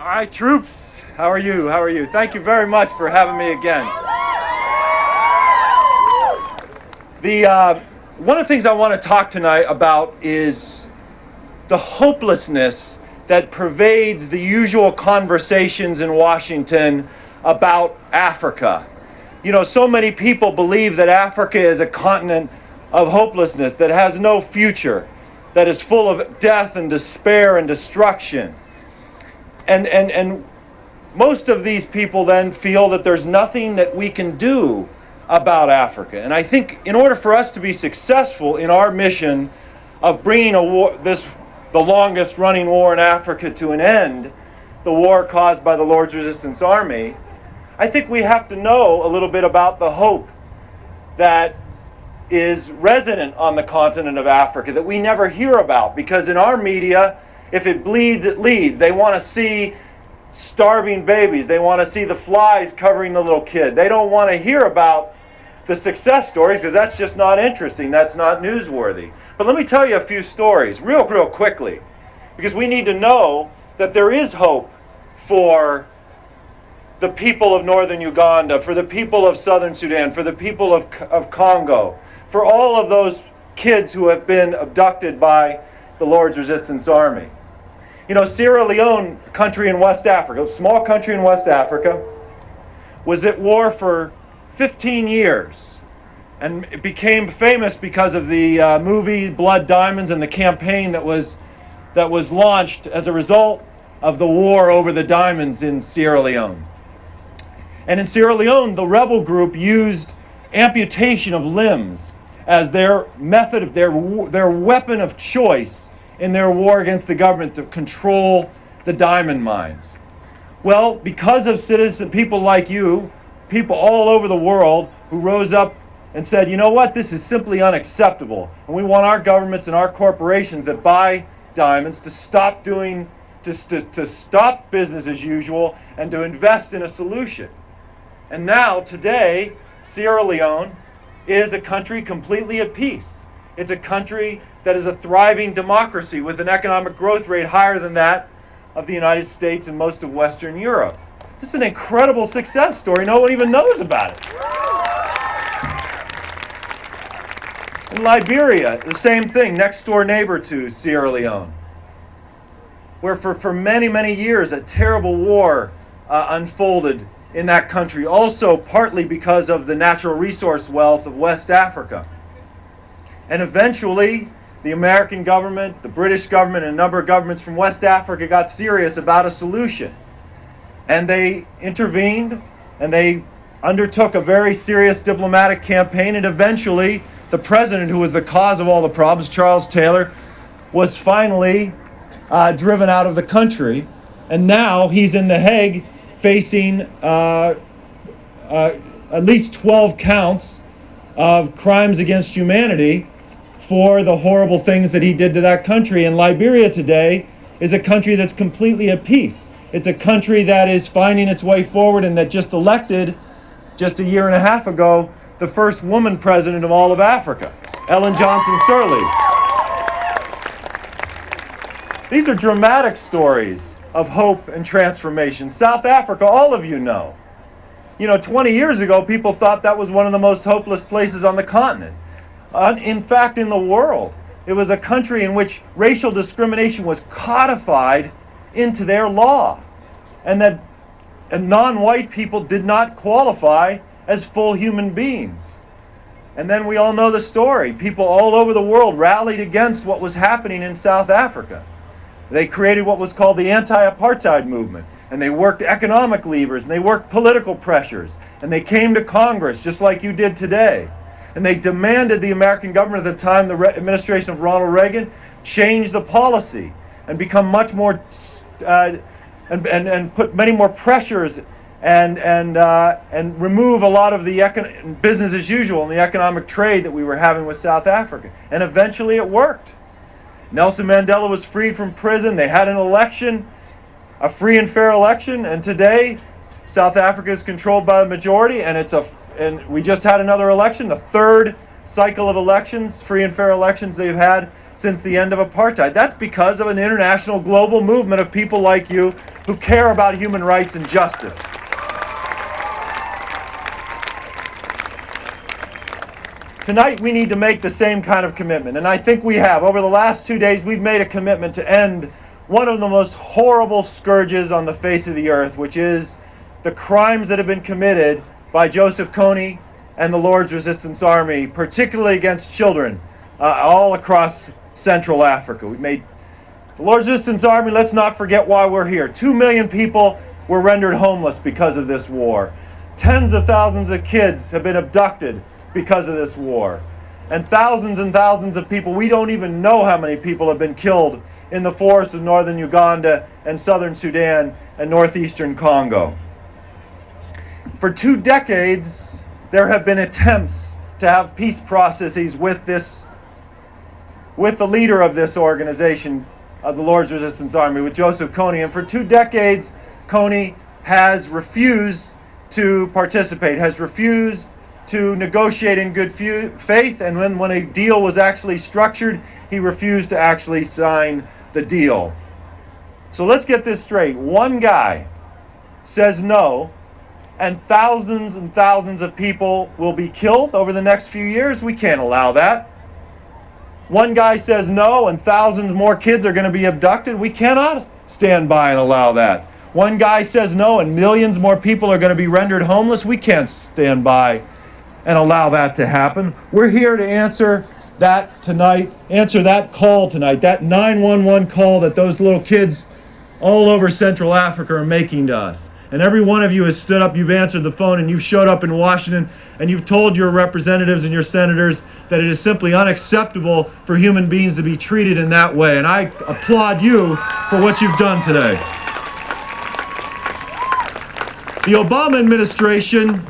Hi, troops. How are you? How are you? Thank you very much for having me again. One of the things I want to talk tonight about is the hopelessness that pervades the usual conversations in Washington about Africa. You know, so many people believe that Africa is a continent of hopelessness, that has no future, that is full of death and despair and destruction. And most of these people then feel that there's nothing that we can do about Africa. And I think in order for us to be successful in our mission of bringing the longest running war in Africa to an end, the war caused by the Lord's Resistance Army, I think we have to know a little bit about the hope that is resident on the continent of Africa that we never hear about, because in our media, if it bleeds, it leads. They want to see starving babies. They want to see the flies covering the little kid. They don't want to hear about the success stories because that's just not interesting. That's not newsworthy. But let me tell you a few stories real quickly, because we need to know that there is hope for the people of northern Uganda, for the people of southern Sudan, for the people of Congo, for all of those kids who have been abducted by the Lord's Resistance Army. You know, Sierra Leone, a country in West Africa, a small country in West Africa, was at war for 15 years. And it became famous because of the movie Blood Diamonds and the campaign that was launched as a result of the war over the diamonds in Sierra Leone. And in Sierra Leone, the rebel group used amputation of limbs as their method of their weapon of choice in their war against the government to control the diamond mines. Well, because of people like you, people all over the world who rose up and said, you know what, this is simply unacceptable, and we want our governments and our corporations that buy diamonds to stop doing, to stop business as usual and to invest in a solution. And now, today, Sierra Leone is a country completely at peace. It's a country that is a thriving democracy with an economic growth rate higher than that of the United States and most of Western Europe. This is an incredible success story. No one even knows about it. In Liberia, the same thing, next door neighbor to Sierra Leone, where for many years a terrible war unfolded in that country, also partly because of the natural resource wealth of West Africa. And eventually, the American government, the British government, and a number of governments from West Africa got serious about a solution. And they intervened, and they undertook a very serious diplomatic campaign, and eventually, the president, who was the cause of all the problems, Charles Taylor, was finally driven out of the country. And now he's in The Hague facing at least 12 counts of crimes against humanity for the horrible things that he did to that country. And Liberia today is a country that's completely at peace. It's a country that is finding its way forward and that just elected, just a year and a half ago, the first woman president of all of Africa, Ellen Johnson Sirleaf. These are dramatic stories of hope and transformation. South Africa, all of you know. You know, 20 years ago, people thought that was one of the most hopeless places on the continent. In fact, in the world. It was a country in which racial discrimination was codified into their law, and that non-white people did not qualify as full human beings. And then we all know the story. People all over the world rallied against what was happening in South Africa. They created what was called the anti-apartheid movement, and they worked economic levers, and they worked political pressures, and they came to Congress just like you did today. And they demanded the American government at the time, the administration of Ronald Reagan, change the policy and become much more, and put many more pressures and remove a lot of the business as usual and the economic trade that we were having with South Africa. And eventually it worked. Nelson Mandela was freed from prison. They had an election, a free and fair election, and today South Africa is controlled by the majority, and we just had another election, the third cycle of elections, free and fair elections they've had since the end of apartheid. That's because of an international global movement of people like you who care about human rights and justice. Tonight, we need to make the same kind of commitment, and I think we have. Over the last 2 days, we've made a commitment to end one of the most horrible scourges on the face of the earth, which is the crimes that have been committed by Joseph Kony and the Lord's Resistance Army, particularly against children, all across Central Africa. We've made the Lord's Resistance Army, let's not forget why we're here. 2 million people were rendered homeless because of this war. Tens of thousands of kids have been abducted because of this war. And thousands of people, we don't even know how many people have been killed in the forests of northern Uganda and southern Sudan and northeastern Congo. For 2 decades, there have been attempts to have peace processes with the leader of this organization, the Lord's Resistance Army, with Joseph Kony. And for 2 decades, Kony has refused to participate, has refused to negotiate in good faith, and when a deal was actually structured, he refused to actually sign the deal. So let's get this straight. One guy says no, and thousands of people will be killed over the next few years. We can't allow that. One guy says no, and thousands more kids are going to be abducted. We cannot stand by and allow that. One guy says no, and millions more people are going to be rendered homeless. We can't stand by and allow that to happen. We're here to answer that tonight, answer that call tonight, that 911 call that those little kids all over Central Africa are making to us. And every one of you has stood up, you've answered the phone, and you've showed up in Washington, and you've told your representatives and your senators that it is simply unacceptable for human beings to be treated in that way. And I applaud you for what you've done today. The Obama administration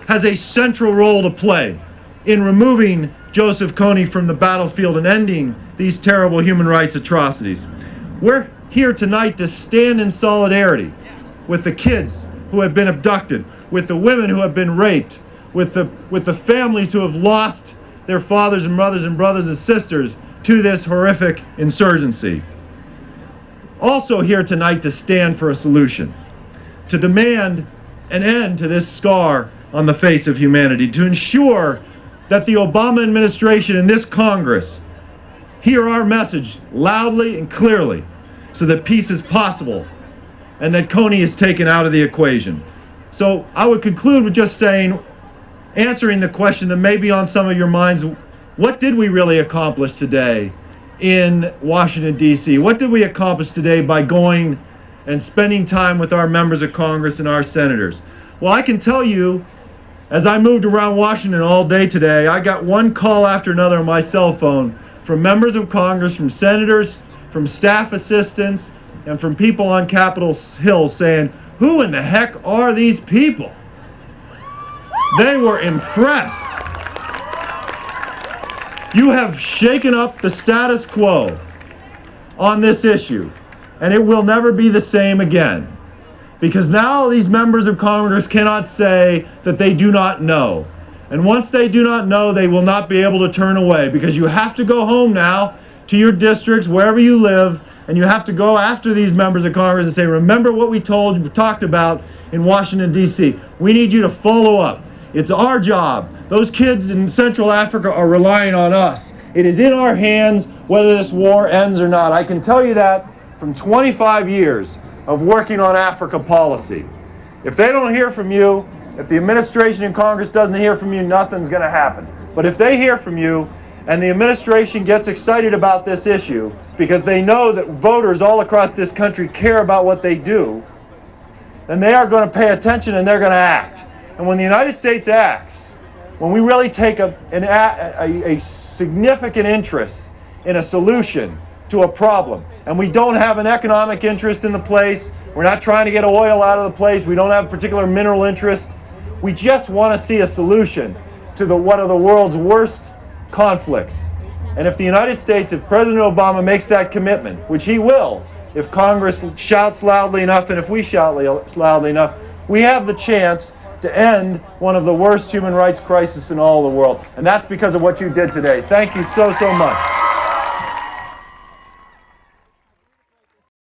has a central role to play in removing Joseph Kony from the battlefield and ending these terrible human rights atrocities. We're here tonight to stand in solidarity with the kids who have been abducted, with the women who have been raped, with the families who have lost their fathers and mothers and brothers and sisters to this horrific insurgency. Also here tonight to stand for a solution, to demand an end to this scar on the face of humanity, to ensure that the Obama administration and this Congress hear our message loudly and clearly so that peace is possible and that Kony is taken out of the equation. So I would conclude with just saying, answering the question that may be on some of your minds, what did we really accomplish today in Washington, D.C.? What did we accomplish today by going and spending time with our members of Congress and our senators? Well, I can tell you, as I moved around Washington all day today, I got one call after another on my cell phone from members of Congress, from senators, from staff assistants, and from people on Capitol Hill saying, who in the heck are these people? They were impressed. You have shaken up the status quo on this issue, and it will never be the same again. Because now these members of Congress cannot say that they do not know. And once they do not know, they will not be able to turn away, because you have to go home now to your districts, wherever you live, and you have to go after these members of Congress and say, remember what we talked about in Washington, D.C. We need you to follow up. It's our job. Those kids in Central Africa are relying on us. It is in our hands whether this war ends or not. I can tell you that from 25 years of working on Africa policy. If they don't hear from you, if the administration and Congress doesn't hear from you, nothing's going to happen. But if they hear from you, and the administration gets excited about this issue because they know that voters all across this country care about what they do, then they are going to pay attention and they're going to act. And when the United States acts, when we really take a significant interest in a solution to a problem, and we don't have an economic interest in the place, we're not trying to get oil out of the place, we don't have a particular mineral interest, we just want to see a solution to one of the world's worst conflicts. And if the United States, if President Obama makes that commitment, which he will, if Congress shouts loudly enough and if we shout loudly enough, we have the chance to end one of the worst human rights crises in all the world. And that's because of what you did today. Thank you so much.